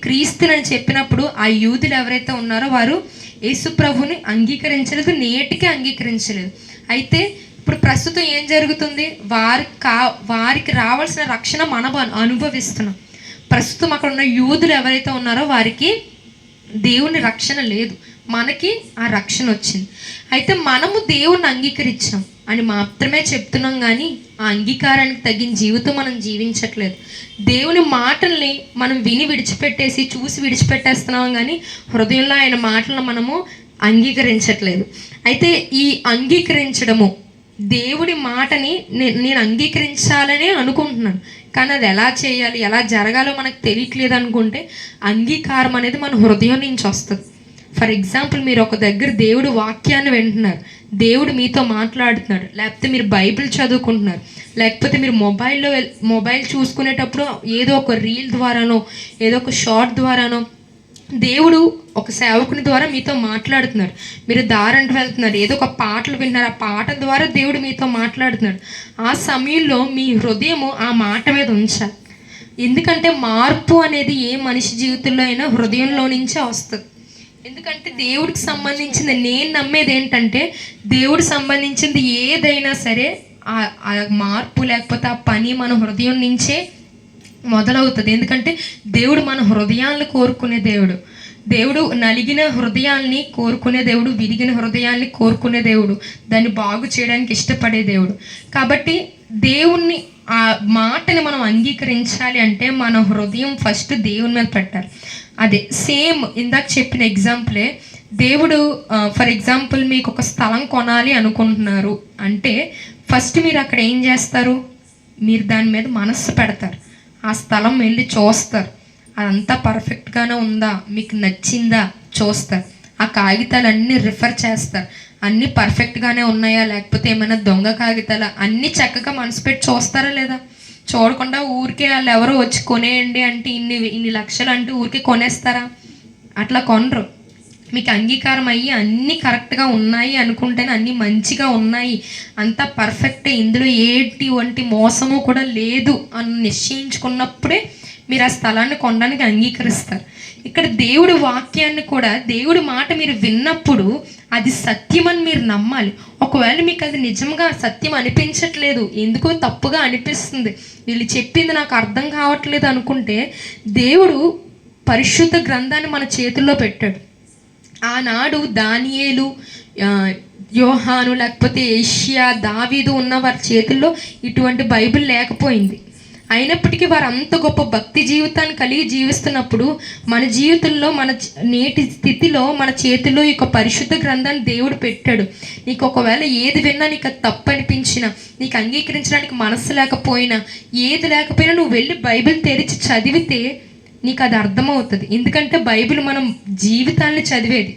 క్రీస్తుని చెప్పినప్పుడు ఆ యూదులు ఎవరైతే ఉన్నారో వారు యేసు ప్రభుని అంగీకరించలేదు, నేటికి అంగీకరించలేదు. అయితే ఇప్పుడు ప్రస్తుతం ఏం జరుగుతుంది? వారికి రావాల్సిన రక్షణ మనం అనుభవిస్తున్నాం. ప్రస్తుతం అక్కడ ఉన్న యూదులు ఎవరైతే ఉన్నారో వారికి దేవుని రక్షణ లేదు, మనకి ఆ రక్షణ వచ్చింది. అయితే మనము దేవుణ్ణి అంగీకరించాం అని మాత్రమే చెప్తున్నాం, కానీ ఆ అంగీకారానికి తగిన జీవితం మనం జీవించట్లేదు. దేవుని మాటల్ని మనం విని విడిచిపెట్టేసి చూసి విడిచిపెట్టేస్తున్నాం, కానీ హృదయంలో ఆయన మాటలను మనము అంగీకరించట్లేదు. అయితే ఈ అంగీకరించడము, దేవుడి మాటని నేను అంగీకరించాలనే అనుకుంటున్నాను, కానీ అది ఎలా చేయాలి, ఎలా జరగాలో మనకు తెలియట్లేదు అనుకుంటే అంగీకారం అనేది మన హృదయం నుంచి వస్తుంది. ఫర్ ఎగ్జాంపుల్, మీరు ఒక దగ్గర దేవుడు వాక్యాన్ని వింటున్నారు, దేవుడు మీతో మాట్లాడుతున్నాడు, లేకపోతే మీరు బైబిల్ చదువుకుంటున్నారు, లేకపోతే మీరు మొబైల్ చూసుకునేటప్పుడు ఏదో ఒక రీల్ ద్వారానో ఏదో ఒక షార్ట్ ద్వారానో దేవుడు ఒక సేవకుని ద్వారా మీతో మాట్లాడుతున్నాడు. మీరు దారంట వెళ్తున్నారు, ఏదో ఒక పాటలు విన్నారు, ఆ పాట ద్వారా దేవుడు మీతో మాట్లాడుతున్నాడు. ఆ సమయంలో మీ హృదయము ఆ మాట మీద ఉంచాలి. ఎందుకంటే మార్పు అనేది ఏ మనిషి జీవితంలో అయినా హృదయంలో నుంచే వస్తుంది. ఎందుకంటే దేవుడికి సంబంధించింది, నేను నమ్మేది ఏంటంటే దేవుడు సంబంధించింది ఏదైనా సరే ఆ మార్పు లేకపోతే ఆ పని మన హృదయం నుంచే మొదలవుతుంది. ఎందుకంటే దేవుడు మన హృదయాలను కోరుకునే దేవుడు నలిగిన హృదయాల్ని కోరుకునే దేవుడు, విరిగిన హృదయాల్ని కోరుకునే దేవుడు, దాన్ని బాగు చేయడానికి ఇష్టపడే దేవుడు. కాబట్టి దేవుణ్ణి ఆ మాటని మనం అంగీకరించాలి అంటే మన హృదయం ఫస్ట్ దేవుని మీద పెట్టాలి. అదే సేమ్ ఇందాక చెప్పిన ఎగ్జాంపులే. దేవుడు ఫర్ ఎగ్జాంపుల్ మీకు ఒక స్థలం కొనాలి అనుకుంటున్నారు అంటే ఫస్ట్ మీరు అక్కడ ఏం చేస్తారు? మీరు దాని మీద మనస్సు పెడతారు, ఆ స్థలం వెళ్ళి చూస్తారు, అదంతా పర్ఫెక్ట్గానే ఉందా, మీకు నచ్చిందా చూస్తారు, ఆ కాగితాలన్నీ రిఫర్ చేస్తారు, అన్నీ పర్ఫెక్ట్గానే ఉన్నాయా లేకపోతే ఏమైనా దొంగ కాగితాలా, అన్నీ చక్కగా మనసు పెట్టి చూస్తారా లేదా? చూడకుండా ఊరికే వాళ్ళు ఎవరో వచ్చి కొనేయండి అంటే ఇన్ని లక్షలు అంటే ఊరికే కొనేస్తారా? అట్లా కొనరు. మీకు అంగీకారం అయ్యి అన్నీ కరెక్ట్గా ఉన్నాయి అనుకుంటేనే, అన్నీ మంచిగా ఉన్నాయి, అంతా పర్ఫెక్టే, ఇందులో వంటి మోసము కూడా లేదు అని నిశ్చయించుకున్నప్పుడే మీరు ఆ స్థలాన్ని కొనడానికి అంగీకరిస్తారు. ఇక్కడ దేవుడి వాక్యాన్ని కూడా, దేవుడి మాట మీరు విన్నప్పుడు అది సత్యమని మీరు నమ్మాలి. ఒకవేళ మీకు అది నిజంగా సత్యం అనిపించట్లేదు, ఎందుకో తప్పుగా అనిపిస్తుంది, వీళ్ళు చెప్పింది నాకు అర్థం కావట్లేదు అనుకుంటే దేవుడు పరిశుద్ధ గ్రంథాన్ని మన చేతుల్లో పెట్టాడు. ఆనాడు దానియేలు, యోహాను లేకపోతే ఏషియా, దావీదు ఉన్న వారి చేతుల్లో ఇటువంటి బైబిల్ లేకపోయింది. అయినప్పటికీ వారు అంత గొప్ప భక్తి జీవితాన్ని కలిగి జీవిస్తున్నప్పుడు మన జీవితంలో, మన నేటి స్థితిలో మన చేతిలో ఈ పరిశుద్ధ గ్రంథాన్ని దేవుడు పెట్టాడు. నీకు ఒకవేళ ఏది విన్నా నీకు అది తప్పు అనిపించినా, నీకు అంగీకరించడానికి మనస్సు లేకపోయినా, ఏది లేకపోయినా నువ్వు వెళ్ళి బైబిల్ తెరిచి చదివితే నీకు అది అర్థమవుతుంది. ఎందుకంటే బైబిల్ మనం జీవితాన్ని చదివేది.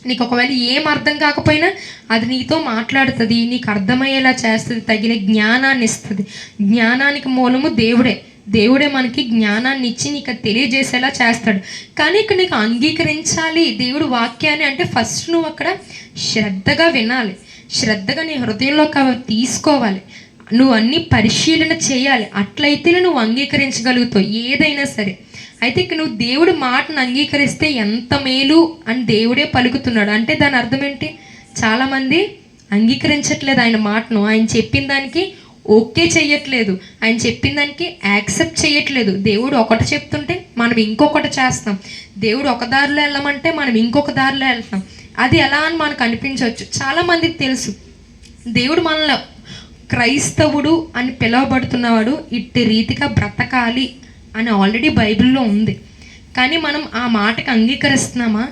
నీకు ఒకవేళ ఏం అర్థం కాకపోయినా అది నీతో మాట్లాడుతుంది, నీకు అర్థమయ్యేలా చేస్తుంది, తగిన జ్ఞానాన్ని ఇస్తుంది. జ్ఞానానికి మూలము దేవుడే మనకి జ్ఞానాన్ని ఇచ్చి నీకు తెలియజేసేలా చేస్తాడు. కానీ ఇక్కడ నీకు అంగీకరించాలి దేవుడు వాక్యాన్ని అంటే ఫస్ట్ నువ్వు అక్కడ శ్రద్ధగా వినాలి, శ్రద్ధగా నీ హృదయంలోకి తీసుకోవాలి, నువ్వు అన్నీ పరిశీలన చేయాలి. అట్లయితేనే నువ్వు అంగీకరించగలుగుతావు ఏదైనా సరే. అయితే ఇక్కడ నువ్వు దేవుడి మాటను అంగీకరిస్తే ఎంత మేలు అని దేవుడే పలుకుతున్నాడు అంటే దాని అర్థం ఏంటి? చాలామంది అంగీకరించట్లేదు ఆయన మాటను, ఆయన చెప్పిన దానికి ఓకే చెయ్యట్లేదు, ఆయన చెప్పిన దానికి యాక్సెప్ట్ చేయట్లేదు. దేవుడు ఒకటి చెప్తుంటే మనం ఇంకొకటి చేస్తాం, దేవుడు ఒక దారిలో వెళ్ళమంటే మనం ఇంకొక దారిలో వెళ్తాం. అది ఎలా అని మనకు అనిపించవచ్చు. చాలామందికి తెలుసు దేవుడు మనల్ని క్రైస్తవుడు అని పిలువబడుతున్నవాడు ఇట్టి రీతిగా బ్రతకాలి అని ఆల్రెడీ బైబిల్లో ఉంది. కానీ మనం ఆ మాటకి అంగీకరిస్తున్నామా?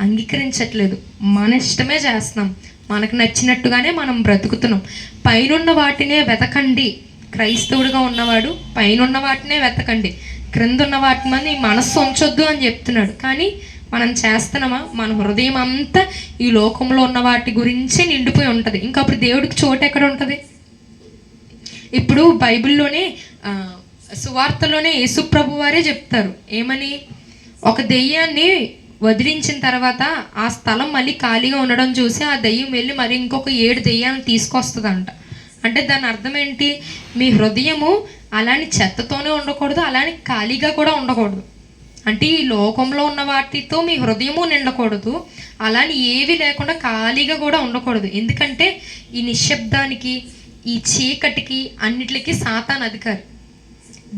అంగీకరించట్లేదు, మన ఇష్టమే చేస్తున్నాం, మనకు నచ్చినట్టుగానే మనం బ్రతుకుతున్నాం. పైనున్న వాటినే వెతకండి, క్రైస్తవుడిగా ఉన్నవాడు పైనున్న వాటినే వెతకండి, క్రింద ఉన్న వాటి మీద మనస్సు ఉంచొద్దు అని చెప్తున్నాడు. కానీ మనం చేస్తున్నామా? మన హృదయం అంతా ఈ లోకంలో ఉన్న వాటి గురించే నిండిపోయి ఉంటుంది. ఇంకా అప్పుడు దేవుడికి చోటు ఎక్కడ ఉంటుంది? ఇప్పుడు బైబిల్లోనే సువార్తలోనే యేసు ప్రభు వారే చెప్తారు ఏమని? ఒక దెయ్యాన్ని వదిలించిన తర్వాత ఆ స్థలం మళ్ళీ ఖాళీగా ఉండడం చూసి ఆ దెయ్యం వెళ్ళి మరి ఇంకొక 7 దెయ్యాలను తీసుకొస్తుందంట. అంటే దాని అర్థం ఏంటి? మీ హృదయము అలాని చెత్తతోనే ఉండకూడదు, అలాని ఖాళీగా కూడా ఉండకూడదు. అంటే ఈ లోకంలో ఉన్న వాటితో మీ హృదయము నిండకూడదు, అలాని ఏవి లేకుండా ఖాళీగా కూడా ఉండకూడదు. ఎందుకంటే ఈ నిశ్శబ్దానికి, ఈ చీకటికి, అన్నిటికీ సాతాను అధికారి.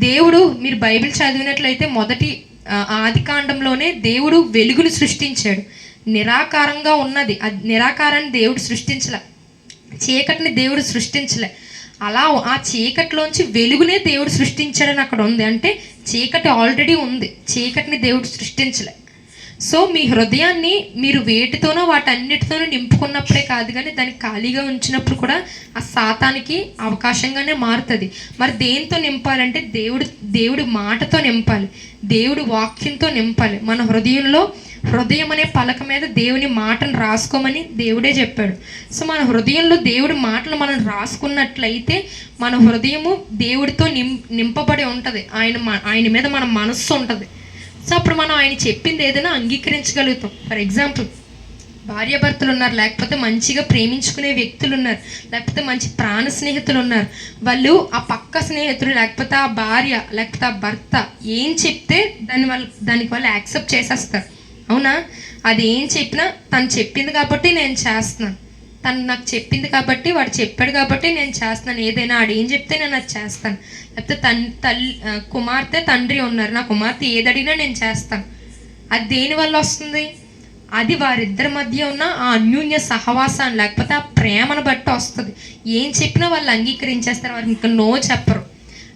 దేవుడు, మీరు బైబిల్ చదివినట్లయితే మొదటి ఆది కాండంలోనే దేవుడు వెలుగును సృష్టించాడు. నిరాకారంగా ఉన్నది, అది నిరాకారాన్ని దేవుడు సృష్టించలే, చీకటిని దేవుడు సృష్టించలే. అలా ఆ చీకటిలోంచి వెలుగునే దేవుడు సృష్టించాడని అక్కడ ఉంది. అంటే చీకటి ఆల్రెడీ ఉంది, చీకటిని దేవుడు సృష్టించలే. సో మీ హృదయాన్ని మీరు వేటితోనో వాటన్నిటితోనో నింపుకున్నప్పుడే కాదు, కానీ దాన్ని ఖాళీగా ఉంచినప్పుడు కూడా ఆ సాతానికి అవకాశంగానే మారుతుంది. మరి దేంతో నింపాలంటే దేవుడి మాటతో నింపాలి, దేవుడి వాక్యంతో నింపాలి. మన హృదయం అనే పలక మీద దేవుని మాటను రాసుకోమని దేవుడే చెప్పాడు. సో మన హృదయంలో దేవుడి మాటలు మనం రాసుకున్నట్లయితే మన హృదయము దేవుడితో నింపబడి ఉంటుంది. ఆయన మీద మన మనస్సు ఉంటుంది. సో అప్పుడు మనం ఆయన చెప్పింది ఏదైనా అంగీకరించగలుగుతాం. ఫర్ ఎగ్జాంపుల్, భార్యాభర్తలు ఉన్నారు, లేకపోతే మంచిగా ప్రేమించుకునే వ్యక్తులు ఉన్నారు, లేకపోతే మంచి ప్రాణ స్నేహితులు ఉన్నారు. వాళ్ళు ఆ పక్క స్నేహితులు, లేకపోతే ఆ భార్య, లేకపోతే ఆ భర్త ఏం చెప్తే దానికి వాళ్ళు యాక్సెప్ట్ చేసేస్తారు. అవునా? అది ఏం చెప్పినా తను చెప్పింది కాబట్టి నేను చేస్తున్నాను, తను నాకు చెప్పింది కాబట్టి, వాడు చెప్పాడు కాబట్టి నేను చేస్తున్నాను. ఏదైనా ఆడు ఏం చెప్తే నేను అది చేస్తాను. లేకపోతే కుమార్తె తండ్రి ఉన్నారు, నా కుమార్తె ఏది అడిగినా నేను చేస్తాను. అది దేనివల్ల వస్తుంది? అది వారిద్దరి మధ్య ఉన్న ఆ అన్యోన్య సహవాసాన్ని, లేకపోతే ఆ ప్రేమను బట్టి వస్తుంది. ఏం చెప్పినా వాళ్ళు అంగీకరించేస్తారు, వారికి ఇంకా నో చెప్పరు.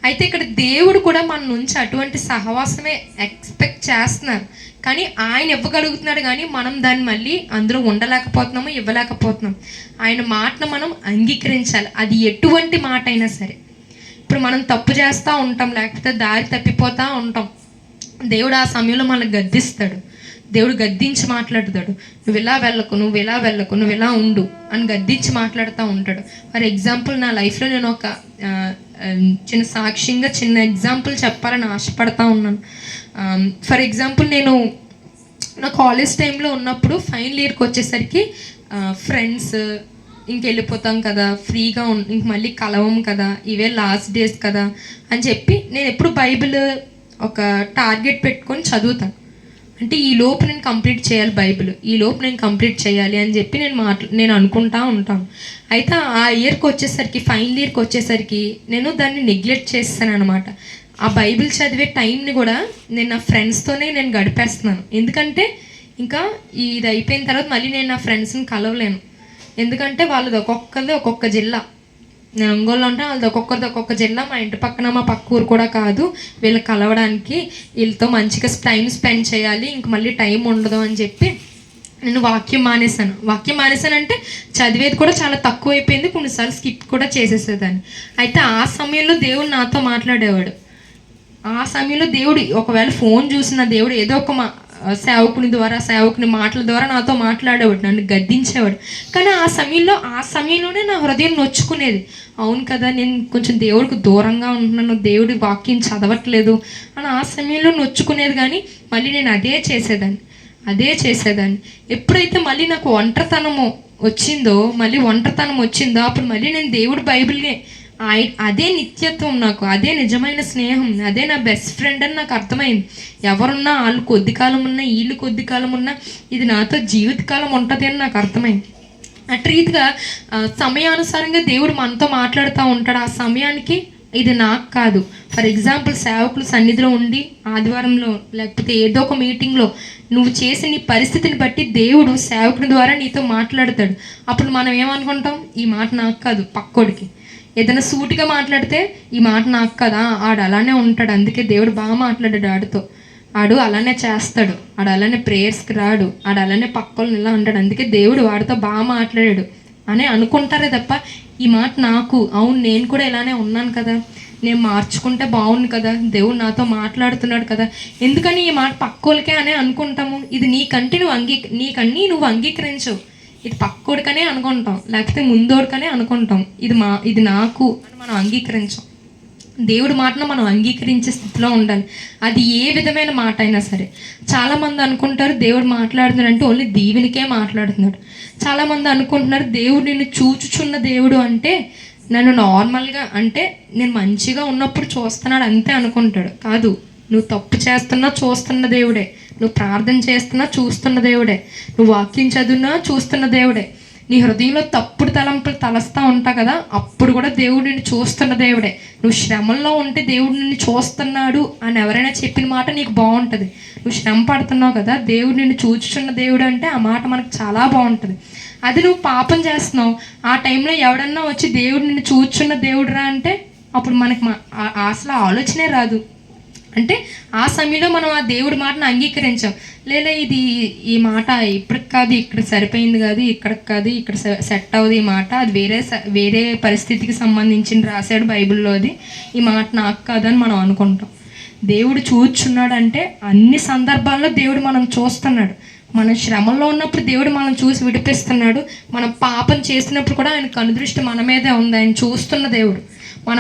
అయితే ఇక్కడ దేవుడు కూడా మన నుంచి అటువంటి సహవాసమే ఎక్స్పెక్ట్ చేస్తున్నారు, కానీ ఆయన ఇవ్వగలుగుతున్నాడు. కానీ మనం దాన్ని మళ్ళీ అందులో ఉండలేకపోతున్నాము, ఇవ్వలేకపోతున్నాం. ఆయన మాటను మనం అంగీకరించాలి, అది ఎటువంటి మాట అయినా సరే. ఇప్పుడు మనం తప్పు చేస్తూ ఉంటాం, లేకపోతే దారి తప్పిపోతూ ఉంటాం. దేవుడు ఆ సమయంలో మనల్ని గద్దిస్తాడు, దేవుడు గద్దించి మాట్లాడతాడు. నువ్వు ఇలా వెళ్ళకు, నువ్వు ఇలా వెళ్ళకు, నువ్వు ఇలా ఉండు అని గద్దించి మాట్లాడుతూ ఉంటాడు. ఫర్ ఎగ్జాంపుల్, నా లైఫ్లో నేను ఒక చిన్న సాక్ష్యంగా చిన్న ఎగ్జాంపుల్ చెప్పాలని ఆశపడతా ఉన్నాను. ఫర్ ఎగ్జాంపుల్, నేను నా కాలేజ్ టైంలో ఉన్నప్పుడు ఫైనల్ ఇయర్కి వచ్చేసరికి ఫ్రెండ్స్ ఇంకెళ్ళిపోతాం కదా, ఫ్రీగా ఇంక మళ్ళీ కలవం కదా, ఇవే లాస్ట్ డేస్ కదా అని చెప్పి నేను ఎప్పుడు బైబిల్ ఒక టార్గెట్ పెట్టుకొని చదువుతాను. అంటే ఈ లోపు నేను కంప్లీట్ చేయాలి, బైబిల్ ఈ లోపు నేను కంప్లీట్ చేయాలి అని చెప్పి నేను అనుకుంటా ఉంటాను. అయితే ఆ ఇయర్కి వచ్చేసరికి, ఫైనల్ ఇయర్కి వచ్చేసరికి నేను దాన్ని నెగ్లెక్ట్ చేస్తాను అనమాట. ఆ బైబిల్ చదివే టైంని కూడా నేను నా ఫ్రెండ్స్తోనే నేను గడిపేస్తున్నాను. ఎందుకంటే ఇంకా ఇది అయిపోయిన తర్వాత మళ్ళీ నేను నా ఫ్రెండ్స్ని కలవలేను. ఎందుకంటే వాళ్ళది ఒక్కొక్క జిల్లా, నేను ఒంగోలులో ఉంటే వాళ్ళది ఒక్కొక్క జిల్లా. మా ఇంటి పక్కన మా పక్క ఊరు కూడా కాదు. వీళ్ళని కలవడానికి, వీళ్ళతో మంచిగా టైం స్పెండ్ చేయాలి, ఇంక మళ్ళీ టైం ఉండదు అని చెప్పి నేను వాక్యం మానేశానంటే చదివేది కూడా చాలా తక్కువ అయిపోయింది, కొన్నిసార్లు స్కిప్ కూడా చేసేసేదాన్ని. అయితే ఆ సమయంలో దేవుడు నాతో మాట్లాడేవాడు. ఆ సమయంలో దేవుడు ఒకవేళ ఫోన్ చూసిన దేవుడు ఏదో ఒక సేవకుని మాటల ద్వారా నాతో మాట్లాడేవాడు, నన్ను గద్దించేవాడు. కానీ ఆ సమయంలోనే నా హృదయం నొచ్చుకునేది. అవును కదా, నేను కొంచెం దేవుడికి దూరంగా ఉంటున్నాను, దేవుడి వాక్యం చదవట్లేదు అని ఆ సమయంలో నొచ్చుకునేది. కానీ మళ్ళీ నేను అదే చేసేదాన్ని. ఎప్పుడైతే మళ్ళీ నాకు ఒంటరితనం వచ్చిందో అప్పుడు మళ్ళీ నేను దేవుడి బైబిల్ని, అదే నిత్యత్వం, నాకు అదే నిజమైన స్నేహం, అదే నా బెస్ట్ ఫ్రెండ్ అని నాకు అర్థమైంది. ఎవరున్నా వాళ్ళు కొద్ది కాలం ఉన్నా, వీళ్ళు కొద్ది కాలం ఉన్నా, ఇది నాతో జీవితకాలం ఉంటుంది అని నాకు అర్థమైంది. అటు రీతిగా సమయానుసారంగా దేవుడు మనతో మాట్లాడుతూ ఉంటాడు. ఆ సమయానికి ఇది నాకు కాదు. ఫర్ ఎగ్జాంపుల్, సేవకులు సన్నిధిలో ఉండి ఆదివారంలో లేకపోతే ఏదో ఒక మీటింగ్లో నువ్వు చేసే నీ పరిస్థితిని బట్టి దేవుడు సేవకుని ద్వారా నీతో మాట్లాడతాడు. అప్పుడు మనం ఏమనుకుంటాం? ఈ మాట నాకు కాదు, పక్కోడికి. ఏదైనా సూటిగా మాట్లాడితే ఈ మాట నాకు కదా, ఆడు అలానే ఉంటాడు, అందుకే దేవుడు బాగా మాట్లాడాడు ఆడు అలానే చేస్తాడు, ఆడు అలానే ప్రేయర్స్కి రాడు, ఆడు అలానే పక్కలను ఇలా అంటాడు, అందుకే దేవుడు వాడితో బాగా మాట్లాడాడు అని అనుకుంటారే తప్ప ఈ మాట నాకు, అవును నేను కూడా ఇలానే ఉన్నాను కదా, నేను మార్చుకుంటే బాగుంది కదా, దేవుడు నాతో మాట్లాడుతున్నాడు కదా, ఎందుకని ఈ మాట పక్కోళ్ళకే అనే అనుకుంటాము. ఇది నీకన్నీ నువ్వు అంగీకరించవు. ఇది పక్కోడికనే అనుకుంటాం, లేకపోతే ముందోడికనే అనుకుంటాం. ఇది నాకు అని మనం అంగీకరించాం. దేవుడి మాటను మనం అంగీకరించే స్థితిలో ఉండాలి, అది ఏ విధమైన మాట అయినా సరే. చాలామంది అనుకుంటారు దేవుడు మాట్లాడుతున్నాడు అంటే ఓన్లీ దీవెనికే మాట్లాడుతున్నాడు. చాలామంది అనుకుంటున్నారు దేవుడు నిన్ను చూచుచున్న దేవుడు అంటే నన్ను నార్మల్గా, అంటే నేను మంచిగా ఉన్నప్పుడు చూస్తున్నాడు అంతే అనుకుంటాడు. కాదు, నువ్వు తప్పు చేస్తున్నా చూస్తున్న దేవుడే, నువ్వు ప్రార్థన చేస్తున్నా చూస్తున్న దేవుడే, నువ్వు వాక్యం చదివినా చూస్తున్న దేవుడే. నీ హృదయంలో తప్పుడు తలంపులు తలస్తూ ఉంటావు కదా, అప్పుడు కూడా దేవుడు నిన్ను చూస్తున్న దేవుడే. నువ్వు శ్రమల్లో ఉంటే దేవుడు నిన్ను చూస్తున్నాడు అని ఎవరైనా చెప్పిన మాట నీకు బాగుంటుంది. నువ్వు శ్రమ పడుతున్నావు కదా, దేవుడు నిన్ను చూచుచున్న దేవుడు అంటే ఆ మాట మనకు చాలా బాగుంటుంది. అది నువ్వు పాపం చేస్తున్నావు, ఆ టైంలో ఎవడన్నా వచ్చి దేవుడు నిన్ను చూచున్న దేవుడురా అంటే అప్పుడు మనకి అసలు ఆలోచనే రాదు. అంటే ఆ సమయంలో మనం ఆ దేవుడి మాటను అంగీకరించాం. లేదా ఇది ఈ మాట ఇప్పటికి కాదు, ఇక్కడ సరిపోయింది కాదు, ఇక్కడికి కాదు, ఇక్కడ సెట్ అవ్వదు ఈ మాట, అది వేరే పరిస్థితికి సంబంధించిన రాశాడు బైబిల్లో, అది ఈ మాట నాకు కాదని మనం అనుకుంటాం. దేవుడు చూచున్నాడంటే అన్ని సందర్భాల్లో దేవుడు మనం చూస్తున్నాడు. మనం శ్రమల్లో ఉన్నప్పుడు దేవుడు మనం చూసి విడిపిస్తున్నాడు. మనం పాపం చేసినప్పుడు కూడా ఆయన కనుదృష్టి మన మీదే ఉంది. ఆయన చూస్తున్న దేవుడు.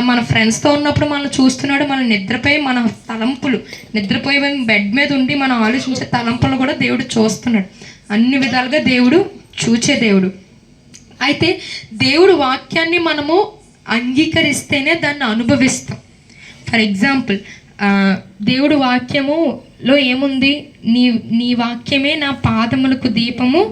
మన ఫ్రెండ్స్తో ఉన్నప్పుడు మనం చూస్తున్నాడు. మనం నిద్రపోయి మన తలంపులు, నిద్రపోయి బెడ్ మీద ఉండి మనం ఆలోచించే తలంపులు కూడా దేవుడు చూస్తున్నాడు. అన్ని విధాలుగా దేవుడు చూచే దేవుడు. అయితే దేవుడు వాక్యాన్ని మనము అంగీకరిస్తేనే దాన్ని అనుభవిస్తాం. ఫర్ ఎగ్జాంపుల్, దేవుడు వాక్యములో ఏముంది? నీ వాక్యమే నా పాదములకు దీపము,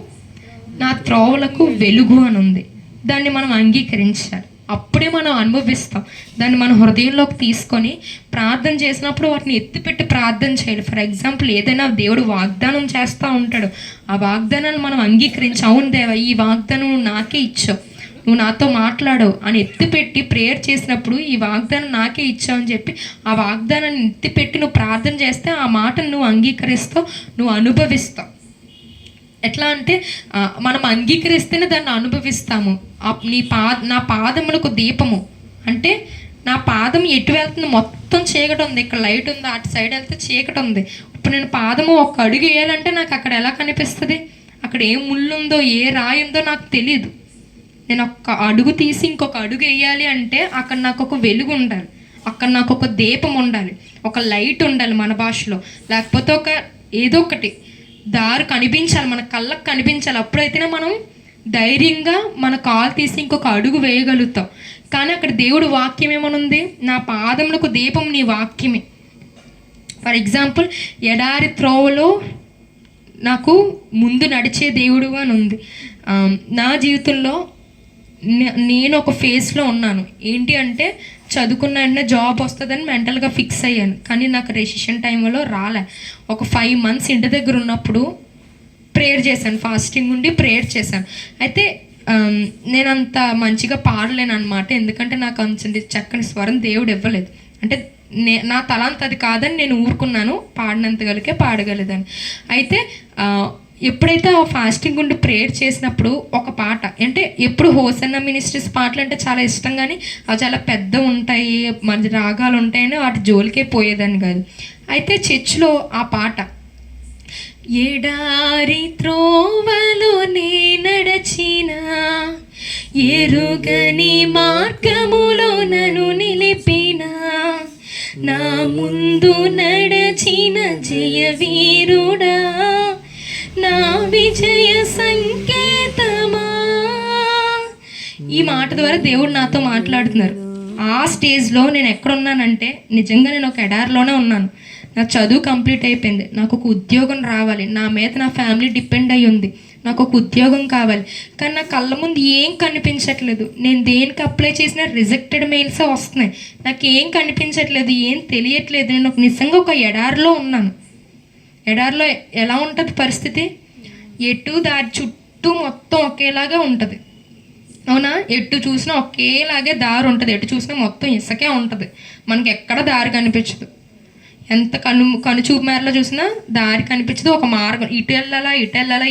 నా త్రోవలకు వెలుగు అని ఉంది. దాన్ని మనం అంగీకరించాలి, అప్పుడే మనం అనుభవిస్తాం. దాన్ని మన హృదయంలోకి తీసుకొని ప్రార్థన చేసినప్పుడు వాటిని ఎత్తిపెట్టి ప్రార్థన చేయాలి. ఫర్ ఎగ్జాంపుల్, ఏదైనా దేవుడు వాగ్దానం చేస్తూ ఉంటాడు, ఆ వాగ్దానాన్ని మనం అంగీకరించి, అవును దేవా ఈ వాగ్దానం నాకే ఇచ్చావు, నువ్వు నాతో మాట్లాడవు అని ఎత్తిపెట్టి ప్రేయర్ చేసినప్పుడు ఈ వాగ్దానం నాకే ఇచ్చావు అని చెప్పి ఆ వాగ్దానాన్ని ఎత్తిపెట్టి నువ్వు ప్రార్థన చేస్తే ఆ మాటను నువ్వు అంగీకరిస్తావు, నువ్వు అనుభవిస్తావు. ఎట్లా అంటే మనం అంగీకరిస్తేనే దాన్ని అనుభవిస్తాము. నా పాదములకు దీపము అంటే నా పాదం ఎటు వెళ్తుంది? మొత్తం చీకటి ఉంది, ఇక్కడ లైట్ ఉంది, అటు సైడ్ వెళ్తే చీకటి ఉంది. ఇప్పుడు నేను పాదము ఒక అడుగు వేయాలంటే నాకు అక్కడ ఎలా కనిపిస్తుంది? అక్కడ ఏ ముళ్ళు ఉందో ఏ రాయి ఉందో నాకు తెలియదు. నేను ఒక అడుగు తీసి ఇంకొక అడుగు వేయాలి అంటే అక్కడ నాకు ఒక వెలుగు ఉండాలి, అక్కడ నాకు ఒక దీపం ఉండాలి, ఒక లైట్ ఉండాలి మన భాషలో, లేకపోతే ఒక ఏదో ఒకటి దారి కనిపించాలి, మన కళ్ళకు కనిపించాలి. అప్పుడైతేనే మనం ధైర్యంగా మన కాలు తీసి ఇంకొక అడుగు వేయగలుగుతాం. కానీ అక్కడ దేవుడు వాక్యం ఏమనుంది? నా పాదములకు దీపం నీ వాక్యమే. ఫర్ ఎగ్జాంపుల్, ఎడారి త్రోవలో నాకు ముందు నడిచే దేవుడు అని ఉంది. నా జీవితంలో నేను ఒక ఫేజ్లో ఉన్నాను. ఏంటి అంటే చదువుకున్న జాబ్ వస్తుందని మెంటల్గా ఫిక్స్ అయ్యాను, కానీ నాకు రెసిషన్ టైంలో రాలే. ఒక 5 months ఇంటి దగ్గర ఉన్నప్పుడు ప్రేయర్ చేశాను, ఫాస్టింగ్ ఉండి ప్రేయర్ చేశాను. అయితే నేను అంత మంచిగా పాడలేను అనమాట, ఎందుకంటే నాకు అంత చక్కని స్వరం దేవుడు ఇవ్వలేదు. అంటే నా తలంత అది కాదని నేను ఊరుకున్నాను, పాడినంతగలిగే పాడగలదని. అయితే ఎప్పుడైతే ఆ ఫాస్టింగ్ ఉండి ప్రేయర్ చేసినప్పుడు ఒక పాట, అంటే ఎప్పుడు హోసన్న మినిస్ట్రీస్ పాటలు అంటే చాలా ఇష్టం, కానీ అవి చాలా పెద్ద ఉంటాయి, మంచి రాగాలు ఉంటాయని వాటి జోలికే పోయేదాన్ని కాదు. అయితే చర్చ్లో ఆ పాట, ఎడారి త్రోవలో నే నడచిన ఎరుగని మార్గములో నన్ను నిలిపిన, నా ముందు నడచిన జయవీరుడా, నా విజయ సంకేతమా. ఈ మాట ద్వారా దేవుడు నాతో మాట్లాడుతున్నారు. ఆ స్టేజ్లో నేను ఎక్కడున్నానంటే నిజంగా నేను ఒక ఎడారిలోనే ఉన్నాను. నా చదువు కంప్లీట్ అయిపోయింది, నాకు ఒక ఉద్యోగం రావాలి, నా మీద నా ఫ్యామిలీ డిపెండ్ అయ్యి ఉంది, నాకు ఒక ఉద్యోగం కావాలి. కానీ నా కళ్ళ ముందు ఏం కనిపించట్లేదు. నేను దేనికి అప్లై చేసినా రిజెక్టెడ్ మెయిల్సే వస్తున్నాయి. నాకు ఏం కనిపించట్లేదు, ఏం తెలియట్లేదు. నేను నిజంగా ఒక ఎడారిలో ఉన్నాను. ఎడారిలో ఎలా ఉంటుంది పరిస్థితి? ఎటు దారి చుట్టూ మొత్తం ఒకేలాగా ఉంటుంది, అవునా? ఎటు చూసినా ఒకేలాగే దారి ఉంటుంది, ఎటు చూసినా మొత్తం ఇసుకే ఉంటుంది, మనకి ఎక్కడ దారి కనిపించదు. ఎంత కనుచూపు మేరలో చూసినా దారి కనిపించదు. ఒక మార్గం, ఇటు వెళ్ళాలా